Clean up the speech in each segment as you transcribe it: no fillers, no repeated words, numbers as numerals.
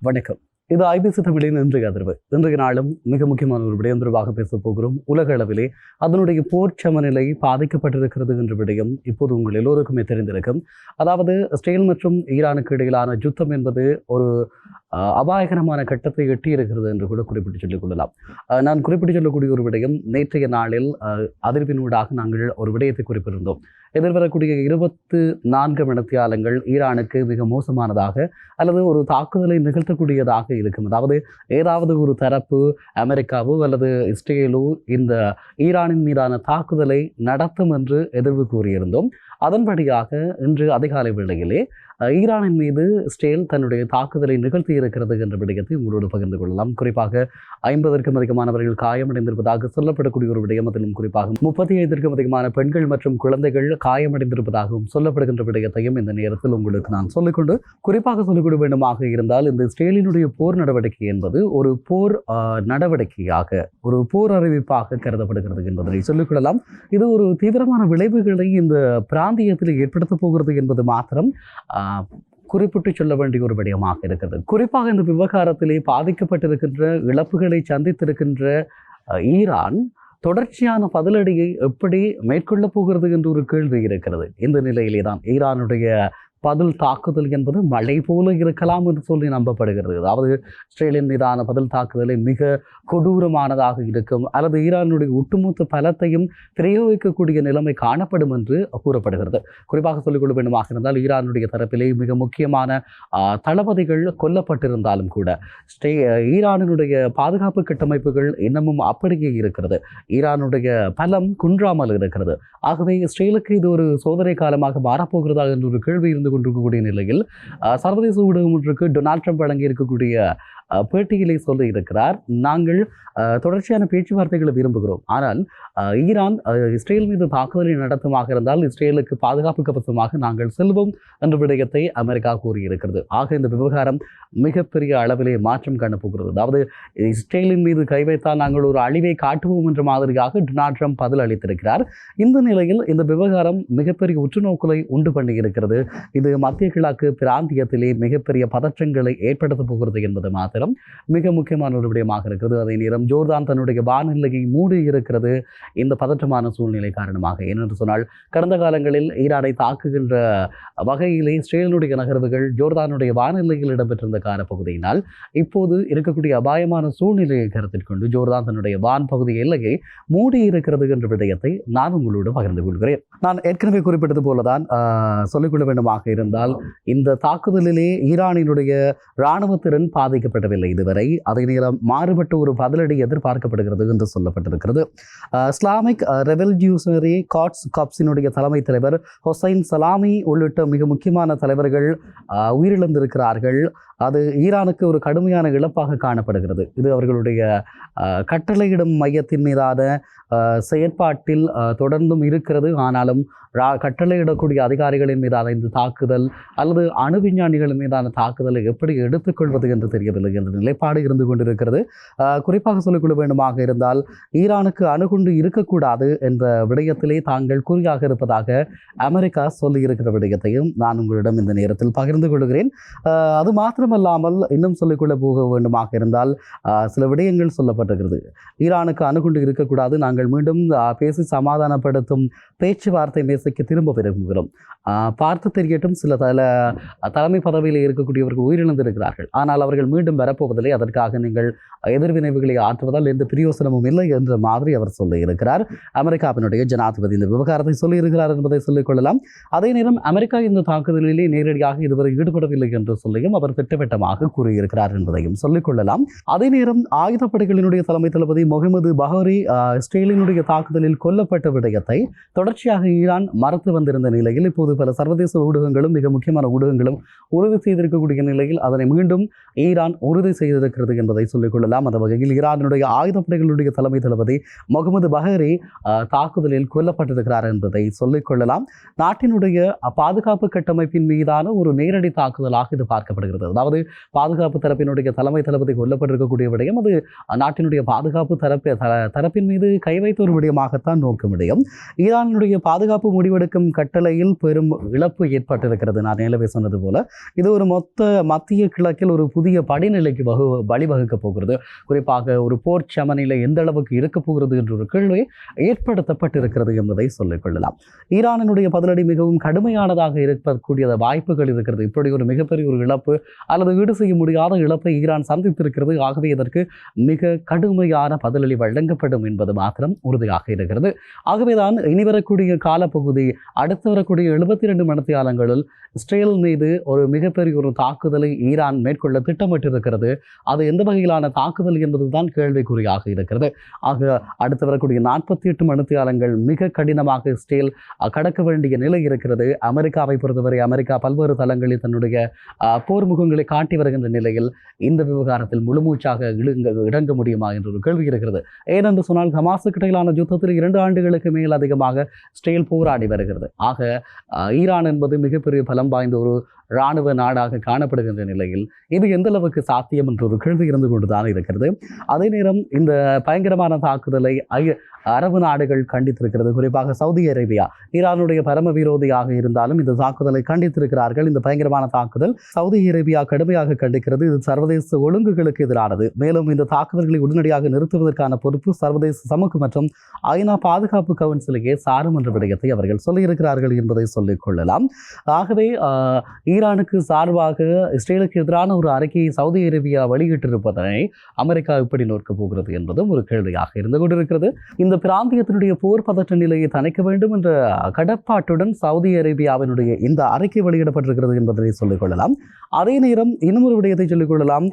வணக்கம். இது ஐபிசி தமிழின் இன்றைய அதிர்வு. இன்றைய நாளும் மிக முக்கியமான ஒரு விடயம் தொடர்பாக பேசப் போகிறோம். உலக அளவிலே அதனுடைய போர் சமநிலை பாதிக்கப்பட்டிருக்கிறது என்ற விடயம் இப்போது உங்கள் எல்லோருக்குமே தெரிந்திருக்கும். அதாவது இஸ்ரேல் மற்றும் ஈரானுக்கு இடையிலான யுத்தம் என்பது ஒரு அபாயகரமான கட்டத்தை எட்டியிருக்கிறது என்று கூட குறிப்பிட்டு சொல்லிக் கொள்ளலாம். நான் குறிப்பிட்டு சொல்லக்கூடிய ஒரு விடயம், நேற்றைய நாளில் அதிர்வினூடாக நாங்கள் ஒரு விடயத்தை குறிப்பிட்டிருந்தோம். எதிர்வரக்கூடிய 24 மணித்தியாலங்கள் ஈரானுக்கு மிக மோசமானதாக அல்லது ஒரு தாக்குதலை நிகழ்த்தக்கூடியதாக இருக்கும். அதாவது ஏதாவது ஒரு தரப்பு, அமெரிக்காவோ அல்லது இஸ்ரேலோ இந்த ஈரானின் மீதான தாக்குதலை நடத்தும் என்று எதிர்வு கூறியிருந்தோம். அதன்படியாக இன்று அதிகாலை வேளையிலே ஈரானின் மீது இஸ்ரேல் தன்னுடைய தாக்குதலை நிகழ்த்தி இருக்கிறது என்ற விடயத்தை உங்களோடு பகிர்ந்து கொள்ளலாம். குறிப்பாக 50க்கும் அதிகமானவர்கள் காயமடைந்திருப்பதாக சொல்லப்படக்கூடிய ஒரு விடயம், அதிலும் குறிப்பாக 35க்கும் அதிகமான பெண்கள் மற்றும் குழந்தைகள் காயமடைந்திருப்பதாகவும் சொல்லப்படுகின்ற விடயத்தையும் இந்த நேரத்தில் உங்களுக்கு நான் சொல்லிக்கொண்டு குறிப்பாக சொல்லிக்கொள்ள வேண்டுமாக இருந்தால், இந்த இஸ்ரேலினுடைய போர் நடவடிக்கை என்பது ஒரு போர் நடவடிக்கையாக, ஒரு போர் அறிவிப்பாக கருதப்படுகிறது என்பதை சொல்லிக்கொள்ளலாம். இது ஒரு தீவிரமான விளைவுகளை இந்த பிராந்தியத்தில் ஏற்படுத்த போகிறது என்பது மாத்திரம் குறிப்பிட்டு சொல்ல வேண்டிய ஒரு விடயமாக இருக்கிறது. குறிப்பாக இந்த விவகாரத்திலே பாதிக்கப்பட்டிருக்கின்ற, இழப்புகளை சந்தித்திருக்கின்ற ஈரான் தொடர்ச்சியான பதிலடியை எப்படி மேற்கொள்ளப் போகிறது என்று ஒரு கேள்வி இருக்கிறது. இந்த நிலையிலே தான் ஈரானுடைய பதில் தாக்குதல் என்பது மழை போல இருக்கலாம் என்று சொல்லி நம்பப்படுகிறது. அதாவது இஸ்ரேலின் மீதான பதில் தாக்குதலை மிக கொடூரமானதாக இருக்கும், அல்லது ஈரானுடைய ஒட்டுமொத்த பலத்தையும் பிரயோகிக்கக்கூடிய நிலைமை காணப்படும் என்று கூறப்படுகிறது. குறிப்பாக சொல்லிக்கொள்ள வேண்டுமாக இருந்தால், ஈரானுடைய தரப்பிலே மிக முக்கியமான தளபதிகள் கொல்லப்பட்டிருந்தாலும் கூட ஈரானுடைய பாதுகாப்பு கட்டமைப்புகள் இன்னமும் அப்படியே இருக்கிறது. ஈரானுடைய பலம் குன்றாமல் இருக்கிறது. ஆகவே இஸ்ரேலுக்கு இது ஒரு சோதனை காலமாக மாறப்போகிறதா என்ற ஒரு கேள்வி இருந்து கொண்டிருக்கக்கூடிய நிலையில் சர்வதேச ஊடகம் ஒன்றுக்கு டொனால்ட் ட்ரம்ப் வழங்கி இருக்கக்கூடிய பேட்டியிலே சொல்லி இருக்கிறார், நாங்கள் தொடர்ச்சியான பேச்சுவார்த்தைகளை விரும்புகிறோம், ஆனால் ஈரான் இஸ்ரேல் மீது தாக்குதலை நடத்துமாக இருந்தால் இஸ்ரேலுக்கு பாதுகாப்பு கவசமாக நாங்கள் செல்வோம் என்ற விடயத்தை அமெரிக்கா கூறியிருக்கிறது. ஆக இந்த விவகாரம் மிகப்பெரிய அளவிலே மாற்றம் காணப்போகிறது. அதாவது இஸ்ரேலின் மீது கை வைத்தால் நாங்கள் ஒரு அழிவை காட்டுவோம் என்ற மாதிரியாக டொனால்ட் ட்ரம்ப் பதில் அளித்திருக்கிறார். இந்த நிலையில் இந்த விவகாரம் மிகப்பெரிய உற்றுநோக்கலை உண்டு பண்ணியிருக்கிறது. இது மத்திய கிழக்கு பிராந்தியத்திலே மிகப்பெரிய பதற்றங்களை ஏற்படுத்த போகிறது என்பது மாத்திரம் மிக முக்கியமான ஒரு விடயமாக இருக்கிறது. அதே நேரம் ஜோர்தான் தன்னுடைய வானெல்லையை மூடி இருக்கிறது இந்த பதற்றமான சூழ்நிலை காரணமாக. ஏனென்று சொன்னால், கடந்த காலங்களில் ஈரானை தாக்குகின்ற வகையிலே இஸ்ரேலினுடைய நகர்வுகள் ஜோர்தானுடைய வானெல்லையில் இடம்பெற்றிருந்த காலப்பகுதியினால் இப்போது இருக்கக்கூடிய அபாயமான சூழ்நிலையை கருத்தில் கொண்டு ஜோர்தான் தன்னுடைய வான் பகுதி எல்லையை மூடி இருக்கிறது என்ற விடயத்தை நான் உங்களோடு பகிர்ந்து கொள்கிறேன். நான் ஏற்கனவே குறிப்பிட்டது போலதான் சொல்லிக்கொள்ள வேண்டுமாக இருந்தால், இந்த தாக்குதலிலே ஈரானினுடைய இராணுவத்திறன் பாதிக்கப்படவில்லை இதுவரை. அதே நேரம் மாறுபட்ட ஒரு பதிலடி எதிர்பார்க்கப்படுகிறது என்று சொல்லப்பட்டிருக்கிறது. இஸ்லாமிக் ரெவல்யூஷனரி கார்ப்ஸினுடைய தலைமை தலைவர் ஹொசைன் சலாமி உள்ளிட்ட மிக முக்கியமான தலைவர்கள் உயிரிழந்திருக்கிறார்கள். அது ஈரானுக்கு ஒரு கடுமையான இழப்பாக காணப்படுகிறது. இது அவர்களுடைய கட்டளையிடும் மையத்தின் மீதான செயற்பாட்டில் தொடர்ந்தும் இருக்கிறது. ஆனாலும் கட்டளையிடக்கூடிய அதிகாரிகளின் மீதான இந்த தாக்குதல் அல்லது அணு விஞ்ஞானிகளின் மீதான தாக்குதலை எப்படி எடுத்துக்கொள்வது என்று தெரியவில்லை என்ற நிலைப்பாடு இருந்து கொண்டிருக்கிறது. குறிப்பாக சொல்லிக்கொள்ள வேண்டுமாக இருந்தால், ஈரானுக்கு அணுகுண்டு இருக்கக்கூடாது என்ற விடயத்திலே தாங்கள் குறியாக இருப்பதாக அமெரிக்கா சொல்லியிருக்கிற விடயத்தையும் நான் உங்களிடம் இந்த நேரத்தில் பகிர்ந்து கொள்கிறேன். அது மாத்திரமல்லாமல் இன்னும் சொல்லிக்கொள்ள போக வேண்டுமாக இருந்தால், சில விடயங்கள் சொல்லப்பட்டிருக்கிறது. ஈரானுக்கு அணுகுண்டு இருக்கக்கூடாது, நாங்கள் மீண்டும் பேசி சமாதானப்படுத்தும் பேச்சுவார்த்தை மேசைக்கு திரும்ப விரும்புகிறோம். பார்த்து தெரியட்டும், சில தலைமை பதவியில் இருக்கக்கூடியவர்கள் உயிரிழந்திருக்கிறார்கள், ஆனால் அவர்கள் மீண்டும் வரப்போவதில்லை, அதற்காக நீங்கள் எதிர்வினைவுகளை ஆற்றுவதால் எந்த பிரயோசனமும் இல்லை என்ற மாதிரி அவர் சொல்லியிருக்கிறார். அமெரிக்காவினுடைய ஜனாதிபதி இந்த விவகாரத்தை சொல்லியிருக்கிறார் என்பதை சொல்லிக் கொள்ளலாம். அதே நேரம் அமெரிக்கா இந்த தாக்குதலிலே நேரடியாக இதுவரை ஈடுபடவில்லை என்று சொல்லியும் அவர் திட்டவட்டமாக கூறியிருக்கிறார் என்பதையும் சொல்லிக் கொள்ளலாம். அதே நேரம் ஆயுதப்படைகளினுடைய தலைமை தளபதி முகமது பஹரி இஸ்ரேலினுடைய தாக்குதலில் கொல்லப்பட்ட விடயத்தை தொடர்ச்சியாக ஈரான் மறுத்து வந்திருந்த நிலையில் இப்போது பல சர்வதேச ஊடகங்களும் மிக முக்கியமான ஊடகங்களும் உறுதி செய்திருக்கக்கூடிய நிலையில் அதனை மீண்டும் ஈரான் உறுதி செய்திருக்கிறது என்பதை சொல்லிக் கொள்ளலாம். அந்த வகையில் ஈரானுடைய ஆயுதப்படைகளுடைய தலைமை தளபதி முகமது பஹரி தாக்குதலில் கொல்லப்பட்டிருக்கிறார் என்பதை சொல்லிக் கொள்ளலாம். நாட்டினுடைய பாதுகாப்பு கட்டமைப்பின் மீதான ஒரு நேரடி தாக்குதலாக இது பார்க்கப்படுகிறது. அதாவது பாதுகாப்பு தரப்பினுடைய தலைமை தளபதி கொல்லப்பட்டிருக்கக்கூடிய விடயம் அது நாட்டினுடைய ஈரானினுடைய பாதுகாப்பு தரப்பின் மீது கை வைத்த ஒரு விடயமாகத்தான் நோக்க முடியும். ஈரானினுடைய பாதுகாப்பு முடிவெடுக்கும் கட்டளையில் பெரும் இழப்பு ஏற்பட்டிருக்கிறது. நான் ஏற்கனவே சொன்னது போல இது ஒரு மத்திய கிழக்கில் ஒரு புதிய படிநிலைக்கு வழிவகுக்கப் போகிறது. குறிப்பாக ஒரு போர் சமநிலை எந்த அளவுக்கு இருக்க போகிறது என்ற ஒரு கேள்வி ஏற்படுத்தப்பட்டிருக்கிறது என்பதை சொல்லிக் கொள்ளலாம். ஈரானினுடைய பதிலடி மிகவும் கடுமையானதாக இருக்கக்கூடிய வாய்ப்புகள் இருக்கிறது. இப்படி ஒரு மிகப்பெரிய ஒரு இழப்பு அல்லது ஈடு செய்ய முடியாத இழப்பை ஈரான் சந்தித்திருக்கிறது. ஆகவே இதற்கு மிக கடுமையான பதிலடி வழங்கப்படும் என்பது மாத்திரம் உறுதியாக இருக்கிறது. ஆகவேதான் இனி வரக்கூடிய காலப்பகுதி, அடுத்து வரக்கூடிய 72 மணித்தியாலங்களில் இஸ்ரேல் மீது ஒரு மிகப்பெரிய ஒரு தாக்குதலை ஈரான் மேற்கொள்ள திட்டமிட்டிருக்கிறது. அது எந்த வகையிலான தாக்குதல் என்பதுதான் கேள்விக்குறியாக இருக்கிறது. ஆக அடுத்து வரக்கூடிய 48 மணித்தியாலங்கள் மிக கடினமாக இஸ்ரேல் கடக்க வேண்டிய நிலை இருக்கிறது. அமெரிக்காவை பொறுத்தவரை அமெரிக்கா பல்வேறு தளங்களில் தன்னுடைய போர் முகங்களை காட்டி வருகின்ற நிலையில் இந்த விவகாரத்தில் முழுமூச்சாக இறங்க முடியுமா என்ற ஒரு கேள்வி இருக்கிறது. ஏனென்று சொன்னால் ஹமாஸுக்கு இடையிலான யுத்தத்தில் 2 ஆண்டுகளுக்கு மேல் அதிகமாக இஸ்ரேல் போராடி வருகிறது. ஆக ஈரான் என்பது மிகப்பெரிய பலம் வாய்ந்த ஒரு இராணுவ நாடாக காணப்படுகின்ற நிலையில் இது எந்த அளவுக்கு சாத்தியம் என்ற ஒரு கேள்வி இருந்து கொண்டுதான் இருக்கிறது. அதே நேரம் இந்த பயங்கரமான தாக்குதலை அரபு நாடுகள் கண்டித்திருக்கிறது. குறிப்பாக சவுதி அரேபியா ஈரானுடைய பரம விரோதியாக இருந்தாலும் இந்த தாக்குதலை கண்டித்திருக்கிறார்கள். இந்த பயங்கரமான தாக்குதல் சவுதி அரேபியா கடுமையாக கண்டிக்கிறது. இது சர்வதேச ஒழுங்குகளுக்கு எதிரானது. மேலும் இந்த தாக்குதல்களை உடனடியாக நிறுத்துவதற்கான பொறுப்பு சர்வதேச சமூகம் மற்றும் ஐநா பாதுகாப்பு கவுன்சிலையே சாரும் என்ற விடயத்தை அவர்கள் சொல்லியிருக்கிறார்கள் என்பதை சொல்லிக் கொள்ளலாம். ஆகவே ஈரானுக்கு சார்பாக இஸ்ரேலுக்கு எதிரான ஒரு அறிக்கையை சவுதி அரேபியா வெளியிட்டிருப்பதனை அமெரிக்கா எப்படி நோக்கப் போகிறது என்பதும் ஒரு கேள்வியாக இருந்து கொண்டிருக்கிறது. இந்த பிராந்தியத்தினுடைய போர் பதற்ற நிலையை தணிக்க வேண்டும் என்ற கடப்பாட்டுடன் சவுதி அரேபியாவினுடைய இந்த அறிக்கை வெளியிடப்பட்டிருக்கிறது என்பதை சொல்லிக் கொள்ளலாம். அதே நேரம் இன்னும் ஒரு விடயத்தை சொல்லிக் கொள்ளலாம்.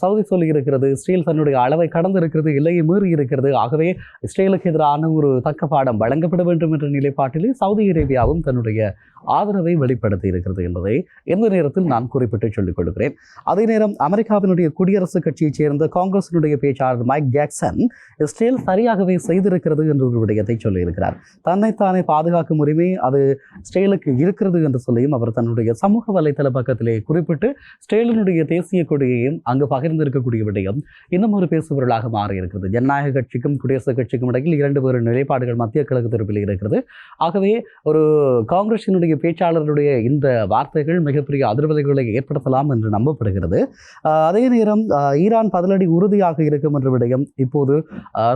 சவுதி சொல்லியிருக்கிறது இஸ்ரேல் தன்னுடைய அளவை கடந்திருக்கிறது, எல்லையை மீறி இருக்கிறது. ஆகவே இஸ்ரேலுக்கு எதிரான ஒரு தக்க பாடம் வழங்கப்பட வேண்டும் என்ற நிலைப்பாட்டிலே சவுதி அரேபியாவும் தன்னுடைய ஆதரவை வெளிப்படுத்தி இருக்கிறது என்பதை எந்த நேரத்தில் நான் குறிப்பிட்டு சொல்லிக் கொள்கிறேன். அதே நேரம் அமெரிக்காவினுடைய குடியரசுக் கட்சியைச் சேர்ந்த காங்கிரசினுடைய பேச்சாளர் மைக் ஜாக்சன் இஸ்ரேல் சரியாகவே செய்திருக்கிறது என்ற ஒரு விடயத்தை சொல்லியிருக்கிறார். தன்னைத்தானே பாதுகாக்கும் உரிமை அது இஸ்ரேலுக்கு இருக்கிறது என்று சொல்லியும் அவர் தன்னுடைய சமூக வலைதள பக்கத்திலே குறிப்பிட்டு இஸ்ரேலினுடைய தேசிய கொடியையும் அங்கு பகிர்ந்திருக்கக்கூடிய விடயம் இன்னும் ஒரு பேசுபொருளாக மாறியிருக்கிறது. ஜனநாயக கட்சிக்கும் குடியரசுக் கட்சிக்கும் இடையில் 2 வேறு நிலைப்பாடுகள் மத்திய கிழக்கு தரப்பில் இருக்கிறது. ஆகவே ஒரு காங்கிரசினுடைய பேச்சாளருடைய இந்த வார்த்தைகள் மிகப்பெரிய அதிர்வலைகளை ஏற்படுத்தலாம் என்று நம்பப்படுகிறது. அதே நேரம் ஈரான் பதிலடி உறுதியாக இருக்கும் என்ற விடயம் இப்போது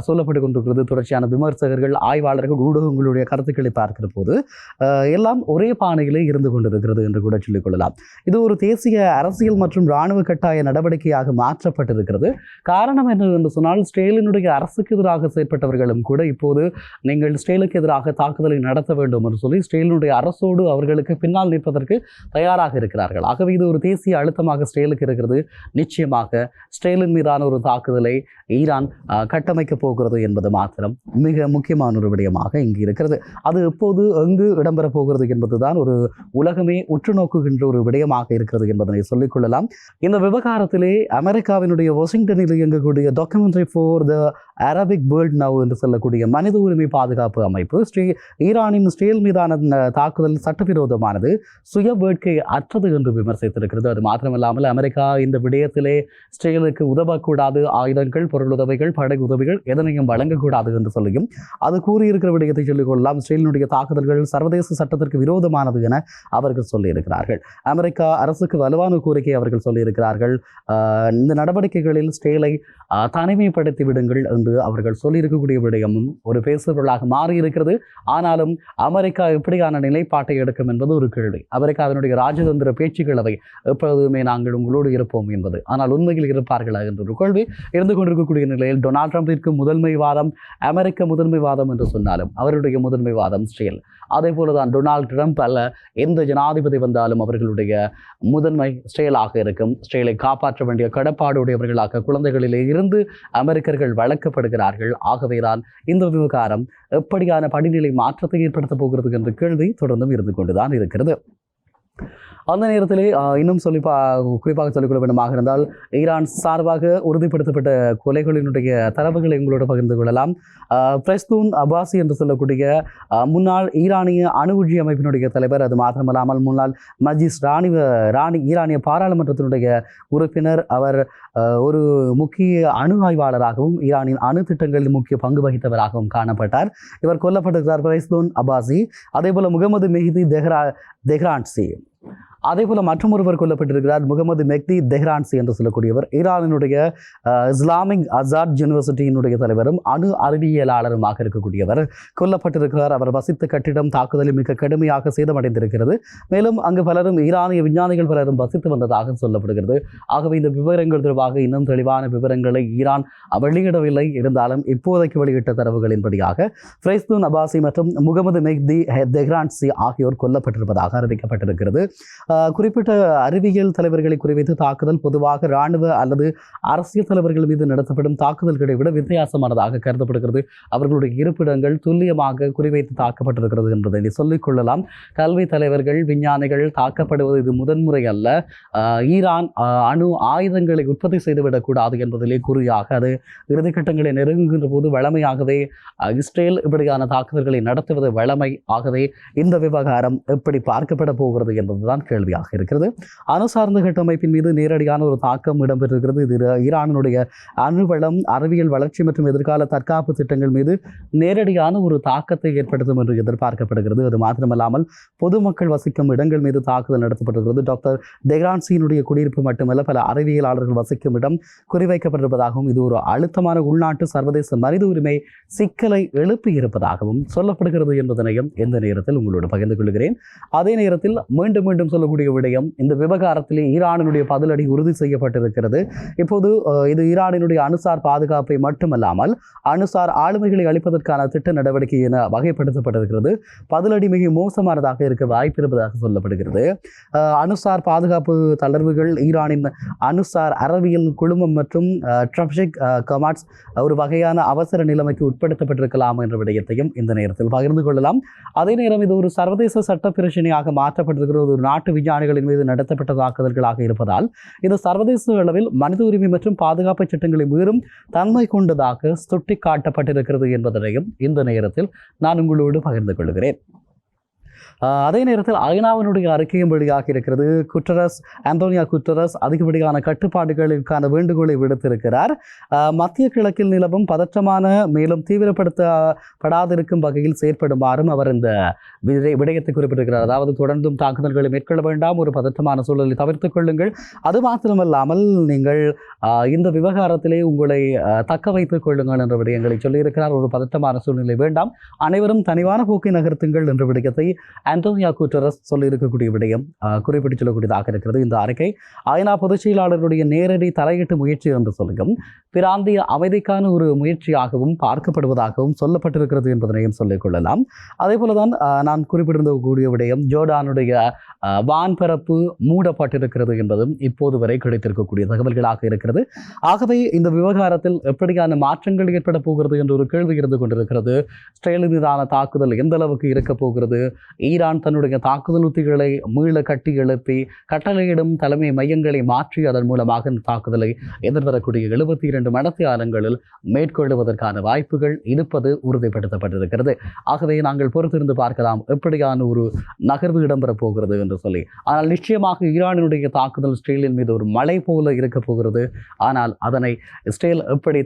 சொல்லப்பட்டுக் கொண்டிருக்கிறது. தொடர்ச்சியான விமர்சகர்கள், ஆய்வாளர்கள், ஊடகங்களுடைய கருத்துக்களை பார்க்கிற போது எல்லாம் ஒரே பானையிலே இருந்து கொண்டிருக்கிறது என்று கூட சொல்லிக் கொள்ளலாம். இது ஒரு தேசிய அரசியல் மற்றும் இராணுவ கட்டாய நடவடிக்கையாக மாற்றப்பட்டிருக்கிறது. காரணம் என்ன என்று சொன்னால் இஸ்ரேலினுடைய அரசுக்கு எதிராக செயற்பட்டவர்களும் கூட இப்போது நீங்கள் இஸ்ரேலுக்கு எதிராக தாக்குதலை நடத்த வேண்டும் என்று சொல்லி இஸ்ரேலினுடைய அரசோடு அவர்களுக்கு பின்னால் நிற்பதற்கு தயாராக இருக்கிறார்கள். ஆகவே இது ஒரு தேசிய அழுத்தமாக இஸ்ரேலுக்கு இருக்கிறது. நிச்சயமாக இஸ்ரேலின் மீதான ஒரு தாக்குதலை ஈரான் கட்டமைக்கப் போகிறது என்பது மாத்திரம் மிக முக்கியமான ஒரு விடயமாக இங்கு இருக்கிறது. அது எப்போது எங்கு இடம்பெறப் போகிறது என்பதுதான் ஒரு உலகமே உற்று நோக்குகின்ற ஒரு விடயமாக இருக்கிறது என்பதனை சொல்லிக் கொள்ளலாம். இந்த விவகாரத்திலே அமெரிக்காவினுடைய வாஷிங்டனில் இயங்கக்கூடிய documentary for the Arabic world now என்று சொல்லக்கூடிய மனித உரிமை பாதுகாப்பு அமைப்பு ஈரானின் இஸ்ரேல் மீதான தாக்குதல் சட்டவிரோதமானது, சுய வேட்கை அற்றது என்று விமர்சித்திருக்கிறது. அது மாத்திரமில்லாமல் அமெரிக்கா இந்த விடயத்திலே இஸ்ரேலுக்கு உதவக்கூடாது, ஆயுதங்கள், பொருளுதவிகள், படை உதவிகள் எதனையும் வழங்கக்கூடாது என்று சொல்லியும் அது கூறியிருக்கிற விடயத்தை சொல்லிக் கொள்ளலாம். இஸ்ரேலினுடைய தாக்குதல்கள் சர்வதேச சட்டத்திற்கு விரோதமானது என அவர்கள் சொல்லியிருக்கிறார்கள். அமெரிக்கா அரசுக்கு வலுவான கோரிக்கை அவர்கள் சொல்லியிருக்கிறார்கள். இந்த நடவடிக்கைகளில் இஸ்ரேலை தனிமைப்படுத்தி விடுங்கள் என்று அவர்கள் சொல்லியிருக்கக்கூடிய விடயமும் ஒரு பேசுபொருளாக மாறியிருக்கிறது. ஆனாலும் அமெரிக்கா எப்படியான நிலைப்பாட்டை எடுக்கும் என்பது ஒரு கேள்வி. அமெரிக்காவினுடைய ராஜதந்திர பேச்சுக்களவை எப்பொழுதுமே நாங்கள் உங்களோடு இருப்போம் என்பது, ஆனால் உண்மையில் இருப்பார்களா என்ற ஒரு கேள்வி இருந்து கொண்டிருக்கக்கூடிய நிலையில் டொனால்ட் ட்ரம்பிற்கு முதன்மைவாதம் அமெரிக்க முதன்மைவாதம் என்று சொன்னாலும் அவருடைய முதன்மைவாதம் இஸ்ரேல். அதே போலதான் டொனால்ட் ட்ரம்ப் அல்ல எந்த ஜனாதிபதி வந்தாலும் அவர்களுடைய முதன்மை இஸ்ரேலாக இருக்கும். இஸ்ரேலை காப்பாற்ற வேண்டிய கடப்பாடுடையவர்களாக குழந்தைகளிலே இருந்து அமெரிக்கர்கள் வளர்க்கப்படுகிறார்கள். ஆகவேதான் இந்த விவகாரம் எப்படியான படிநிலை மாற்றத்தை ஏற்படுத்தப் போகிறது என்ற கேள்வி தொடர்ந்தும் இருந்து கொண்டுதான் இருக்கிறது. அந்த நேரத்திலே இன்னும் குறிப்பாக சொல்லிக்கொள்ள வேண்டுமாக இருந்தால் ஈரான் சார்பாக உறுதிப்படுத்தப்பட்ட கொலைகளினுடைய தரவுகளை உங்களோடு பகிர்ந்து கொள்ளலாம். பிரஸ்தூன் அப்பாசி என்று சொல்லக்கூடிய முன்னாள் ஈரானிய அணுகுழி அமைப்பினுடைய தலைவர், அது மாத்திரமல்லாமல் முன்னாள் மஜிஸ் ராணி ஈரானிய பாராளுமன்றத்தினுடைய உறுப்பினர். அவர் ஒரு முக்கிய அணு ஆய்வாளராகவும் ஈரானின் அணு திட்டங்களில் முக்கிய பங்கு வகித்தவராகவும் காணப்பட்டார். இவர் கொல்லப்பட்டிருக்கிறார், பிரஸ்தூன் அப்பாசி. அதே போல முகமது மெஹதி தெஹ்ரான்சி, அதே போல மற்றும் ஒருவர் கொல்லப்பட்டிருக்கிறார், முகமது மெஹ்தி தெஹ்ரான்சி என்று சொல்லக்கூடியவர். ஈரானினுடைய இஸ்லாமிக் அசாத் யூனிவர்சிட்டியினுடைய தலைவரும் அணு அறிவியலாளருமாக இருக்கக்கூடியவர் கொல்லப்பட்டிருக்கிறார். அவர் வசித்த கட்டிடம் தாக்குதலில் மிக கடுமையாக சேதமடைந்திருக்கிறது. மேலும் அங்கு பலரும் ஈரானிய விஞ்ஞானிகள் பலரும் வசித்து வந்ததாக சொல்லப்படுகிறது. ஆகவே இந்த விவரங்கள் தொடர்பாக இன்னும் தெளிவான விவரங்களை ஈரான் வெளியிடவில்லை. இருந்தாலும் இப்போதைக்கு வெளியிட்ட தரவுகளின்படியாக பிரஸ்தூன் அப்பாசி மற்றும் முகமது மெஹ்தி தெஹ்ரான்சி ஆகியோர் கொல்லப்பட்டிருப்பதாக அறிவிக்கப்பட்டிருக்கிறது. குறிப்பிட்ட அறிவியல் தலைவர்களை குறிவைத்து தாக்குதல் பொதுவாக இராணுவ அல்லது அரசியல் தலைவர்கள் மீது நடத்தப்படும் தாக்குதல்களை விட வித்தியாசமானதாக கருதப்படுகிறது. அவர்களுடைய இருப்பிடங்கள் துல்லியமாக குறிவைத்து தாக்கப்பட்டிருக்கிறது என்பதை சொல்லிக் கொள்ளலாம். கல்வி தலைவர்கள், விஞ்ஞானிகள் தாக்கப்படுவது இது முதன்முறை அல்ல. ஈரான் அணு ஆயுதங்களை உற்பத்தி செய்துவிடக்கூடாது என்பதிலே குறியாக அது இறுதிக்கட்டங்களை நெருங்குகின்ற போது வழமையாகவே இஸ்ரேல் இப்படியான தாக்குதல்களை நடத்துவது வழமை. ஆகவே இந்த விவகாரம் எப்படி பார்க்கப்பட போகிறது என்பதுதான் கேள்வியாக இருக்கிறது. அணு சார்ந்த கட்டமைப்பின் மீது நேரடியான ஒரு தாக்கம் இடம்பெற்றிருக்கிறது. இது ஈரானுடைய அணுவளம், அறிவியல் வளர்ச்சி மற்றும் எதிர்கால தற்காப்பு திட்டங்கள் மீது நேரடியான ஒரு தாக்கத்தை ஏற்படுத்தும் என்று எதிர்பார்க்கப்படுகிறது. அது மாத்திரமல்லாமல் பொதுமக்கள் வசிக்கும் இடங்கள் மீது தாக்குதல் நடத்தப்பட்டிருக்கிறது. டாக்டர் தெஹ்ரான்சியினுடைய குடியிருப்பு மட்டுமல்ல, பல அறிவியலாளர்கள் வசிக்கும் இடம் குறிவைக்கப்பட்டிருப்பதாகவும் இது ஒரு அழுத்தமான உள்நாட்டு சர்வதேச மனித உரிமை சிக்கலை எழுப்பி இருப்பதாகவும் சொல்லப்படுகிறது என்பதனையும் இந்த நேரத்தில் உங்களோடு பகிர்ந்து கொள்கிறேன். அதே நேரத்தில் மீண்டும் சொல்லக்கூடிய விடயம், இந்த விவகாரத்திலே ஈரானினுடைய பதிலடி உறுதி செய்யப்பட்டிருக்கிறது. இப்போது இது ஈரானினுடைய அணுசார் பாதுகாப்பை மட்டுமல்லாமல் அணுசார் ஆளுமைகளை அளிப்பதற்கான திட்ட நடவடிக்கை என வகைப்படுத்தப்பட்டிருக்கிறது. பதிலடி மிக மோசமானதாக இருக்க வாய்ப்பிருப்பதாக சொல்லப்படுகிறது. அணுசார் பாதுகாப்பு தளர்வுகள் ஈரானின் அணுசார் அறிவியல் குழுமம் மற்றும் ட்ரப்ஷிக் கமாட்ஸ் ஒரு வகையான அவசர நிலைமைக்கு உட்படுத்தப்பட்டிருக்கலாம் என்ற விடயத்தையும் இந்த நேரத்தில் பகிர்ந்து கொள்ளலாம். அதே நேரம் இது ஒரு சர்வதேச சட்ட பிரச்சனையாக மாற்றப்பட்டிருக்கிறது. ஒரு நாட்டு விஞ்ஞானிகளின் மீது நடத்தப்பட்ட தாக்குதல்களாக இருப்பதால் இது சர்வதேச அளவில் மனித உரிமை மற்றும் பாதுகாப்பு சட்டங்களை மீறும் தன்மை கொண்டதாக சுட்டிக்காட்டப்பட்டிருக்கிறது என்பதனையும் இந்த நேரத்தில் நான் உங்களோடு பகிர்ந்து கொள்கிறேன். அதே நேரத்தில் ஐநாவினுடைய அறிக்கையும் வெளியாக இருக்கிறது. ஆண்டோனியோ குட்டரஸ் அதிகப்படியான கட்டுப்பாடுகளுக்கான வேண்டுகோளை விடுத்திருக்கிறார். மத்திய கிழக்கில் நிலவும் பதற்றமான மேலும் தீவிரப்படுத்தப்படாதிருக்கும் வகையில் செயற்படுமாறும் அவர் இந்த விடயத்தை குறிப்பிட்டிருக்கிறார். அதாவது தொடர்ந்தும் தாக்குதல்களை மேற்கொள்ள வேண்டாம், ஒரு பதற்றமான சூழலை தவிர்த்துக் கொள்ளுங்கள். அது மாத்திரமல்லாமல் நீங்கள் இந்த விவகாரத்திலே உங்களை தக்க வைத்துக் கொள்ளுங்கள் என்ற விடயங்களை சொல்லியிருக்கிறார். ஒரு பதற்றமான சூழ்நிலை வேண்டாம், அனைவரும் தனிவான போக்கை நகர்த்துங்கள் என்ற விடயத்தை ஆண்டோனியோ குட்டரஸ் சொல்லியிருக்கக்கூடிய விடயம் குறிப்பிட்டு சொல்லக்கூடியதாக இருக்கிறது. இந்த அறிக்கை ஐநா பொதுச் செயலாளருடைய நேரடி தலையீட்டு முயற்சி என்று சொல்லும் பிராந்திய அமைதிக்கான ஒரு முயற்சியாகவும் பார்க்கப்படுவதாகவும் சொல்லப்பட்டிருக்கிறது என்பதனையும் சொல்லிக் கொள்ளலாம். அதே போலதான் நான் குறிப்பிட்டிருந்தக்கூடிய விடயம், ஜோர்டானுடைய வான்பரப்பு மூடப்பட்டிருக்கிறது என்பதும் இப்போது வரை கிடைத்திருக்கக்கூடிய தகவல்களாக இருக்கிறது. ஆகவே இந்த விவகாரத்தில் எப்படியான மாற்றங்கள் ஏற்பட போகிறது என்ற ஒரு கேள்வி இருந்து கொண்டிருக்கிறது. இஸ்ரேல் மீதான தாக்குதல் எந்த அளவுக்கு இருக்க போகிறது? ஈரான் தன்னுடைய தாக்குதல் உத்திகளை மீள கட்டி எழுப்பி கட்டளையிடும் தலைமை மையங்களை மாற்றி அதன் மூலமாக இந்த தாக்குதலை எதிர்வரக்கூடிய 72 மணித்தியாலங்களில் மேற்கொள்வதற்கான வாய்ப்புகள் இருப்பது உறுதிப்படுத்தப்பட்டிருக்கிறது. ஆகவே நாங்கள் பொறுத்திருந்து பார்க்கலாம் எப்படியான ஒரு நகர்வு இடம்பெறப் போகிறது என்று சொல்லி. ஆனால் நிச்சயமாக ஈரானினுடைய தாக்குதல் இஸ்ரேலின் மீது ஒரு மழை போல இருக்க போகிறது. ஆனால் அதனை இஸ்ரேல் எப்படி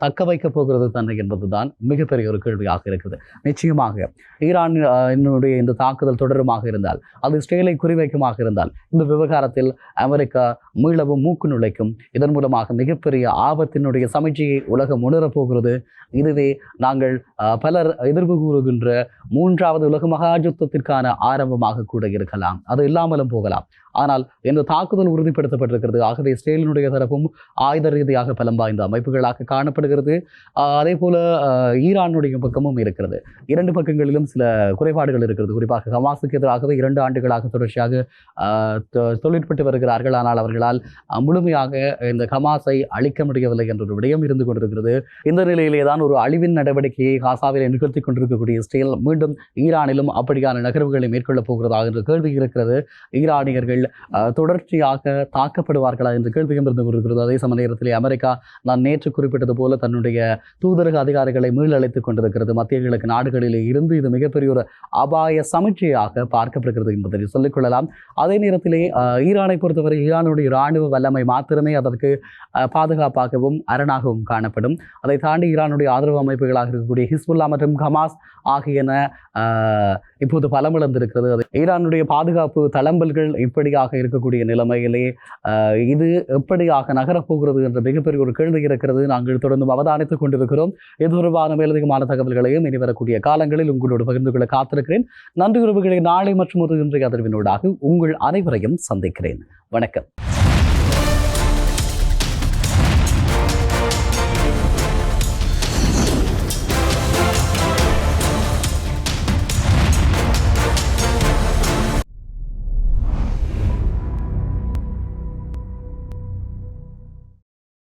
தக்க வைக்கப் போகிறது தன்னை என்பதுதான் மிகப்பெரிய ஒரு கேள்வியாக இருக்கிறது. நிச்சயமாக ஈரானுடைய இந்த தாக்குதல் தொடருமாக இருந்தால், அது இஸ்ரேலை குறிவைக்குமாக இருந்தால், இந்த விவகாரத்தில் அமெரிக்கா மீளவும் மூக்கு நுழைக்கும். இதன் மூலமாக மிகப்பெரிய ஆபத்தினுடைய சமைச்சையை உலகம் உணரப்போகிறது. இதுவே நாங்கள் பலர் எதிர்ப்பு கூறுகின்ற 3வது உலக மகாயுத்தத்திற்கான ஆரம்பமாக கூட இருக்கலாம். அது இல்லாமலும் போகலாம். ஆனால் இந்த தாக்குதல் உறுதிப்படுத்தப்பட்டிருக்கிறது. ஆகவே இஸ்ரேலினுடைய தரப்பும் ஆயுத ரீதியாக பலம் வாய்ந்த அமைப்புகளாக காணப்படுகிறது. அதே போல ஈரானுடைய பக்கமும் இருக்கிறது. இரண்டு பக்கங்களிலும் சில குறைபாடுகள் இருக்கிறது. குறிப்பாக ஹமாஸுக்கு எதிராகவே 2 ஆண்டுகளாக தொடர்ச்சியாக தொழிற்பட்டு வருகிறார்கள். ஆனால் அவர்களால் முழுமையாக இந்த ஹமாஸை அழிக்க முடியவில்லை என்ற ஒரு விடயம் இருந்து கொண்டிருக்கிறது. இந்த நிலையிலே தான் ஒரு அழிவின் நடவடிக்கையை காசாவில் நிகழ்த்தி கொண்டிருக்கக்கூடிய இஸ்ரேல் மீண்டும் ஈரானிலும் அப்படியான நகர்வுகளை மேற்கொள்ளப் போகிறதா என்ற கேள்வி இருக்கிறது. ஈரானியர்கள் தொடர்ச்சியாக தாக்கப்படுவார்களா என்ற கேள்வியும் இருந்து கொண்டிருக்கிறது. அதே சமய நேரத்திலே அமெரிக்கா நான் நேற்று குறிப்பிட்டது போல தன்னுடைய தூதரக அதிகாரிகளை மீளழைத்துக் கொண்டிருக்கிறது. மத்திய கிழக்கு நாடுகளிலே இருந்து இது மிகப்பெரிய ஒரு அபாய சமீட்சையாக பார்க்கப்படுகிறது என்பதை சொல்லிக்கொள்ளலாம். அதே நேரத்திலே ஈரானை பொறுத்தவரை ஈரானுடைய இராணுவ வல்லமை மாத்திரமே அதற்கு பாதுகாப்பாகவும் அரணாகவும் காணப்படும். அதை தாண்டி ஈரானுடைய ஆதரவு அமைப்புகளாக இருக்கக்கூடிய ஹிஸ்புல்லா மற்றும் ஹமாஸ் ஆகியன இப்போது பலமிழந்திருக்கிறது. அது ஈரானுடைய பாதுகாப்பு தளம்பல்கள் இப்படியாக இருக்கக்கூடிய நிலைமையிலே இது எப்படியாக நகரப்போகிறது என்ற மிகப்பெரிய ஒரு கேள்வி இருக்கிறது. நாங்கள் தொடர்ந்து அவதானித்துக் கொண்டிருக்கிறோம். இது தொடர்பான மேலதிகமான தகவல்களையும் இனி வரக்கூடிய காலங்களில் உங்களோடு பகிர்ந்து கொள்ள காத்திருக்கிறேன். நன்றி உறவுகளை நாளை மற்றும் ஒரு இன்றைய அதிர்வினூடாக உங்கள் அனைவரையும் சந்திக்கிறேன். வணக்கம்.